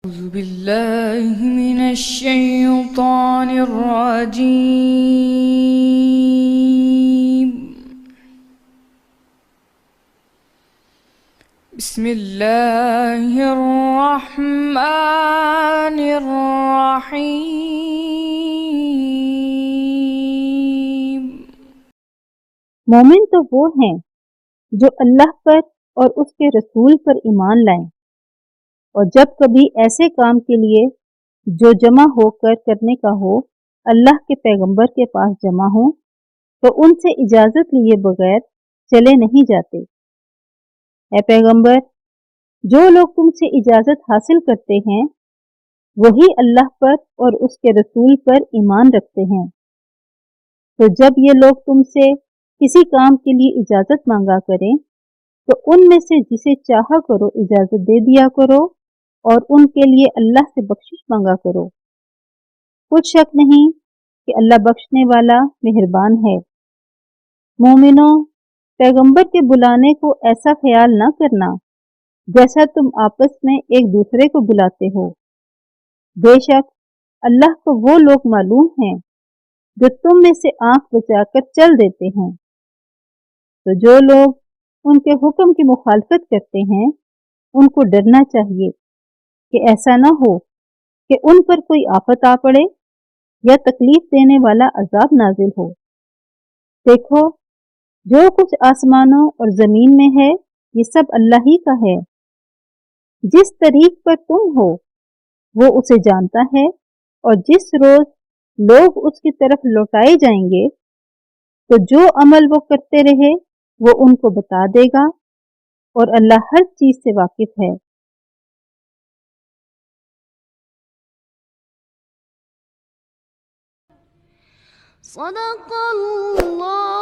أعوذ بالله من الشيطان الرجيم. بسم الله الرحمن الرحيم. مومن تو وہ ہیں جو اللہ پر اور اس کے رسول پر ایمان لائیں، اور جب کبھی ایسے کام کے لیے جو جمع ہو کر کرنے کا ہو اللہ کے پیغمبر کے پاس جمع ہوں تو ان سے اجازت لیے بغیر چلے نہیں جاتے۔ اے پیغمبر، جو لوگ تم سے اجازت حاصل کرتے ہیں وہی اللہ پر اور اس کے رسول پر ایمان رکھتے ہیں۔ تو جب یہ لوگ تم سے کسی کام کے لیے اجازت مانگا کریں تو ان میں سے جسے چاہا کرو اجازت دے دیا کرو اور ان کے لیے اللہ سے بخشش مانگا کرو۔ کچھ شک نہیں کہ اللہ بخشنے والا مہربان ہے۔ مومنوں، پیغمبر کے بلانے کو ایسا خیال نہ کرنا جیسا تم آپس میں ایک دوسرے کو بلاتے ہو۔ بے شک اللہ کو وہ لوگ معلوم ہیں جو تم میں سے آنکھ بچا کر چل دیتے ہیں۔ تو جو لوگ ان کے حکم کی مخالفت کرتے ہیں ان کو ڈرنا چاہیے کہ ایسا نہ ہو کہ ان پر کوئی آفت آ پڑے یا تکلیف دینے والا عذاب نازل ہو۔ دیکھو، جو کچھ آسمانوں اور زمین میں ہے یہ سب اللہ ہی کا ہے۔ جس طریق پر تم ہو وہ اسے جانتا ہے، اور جس روز لوگ اس کی طرف لوٹائے جائیں گے تو جو عمل وہ کرتے رہے وہ ان کو بتا دے گا، اور اللہ ہر چیز سے واقف ہے۔ صدق اللہ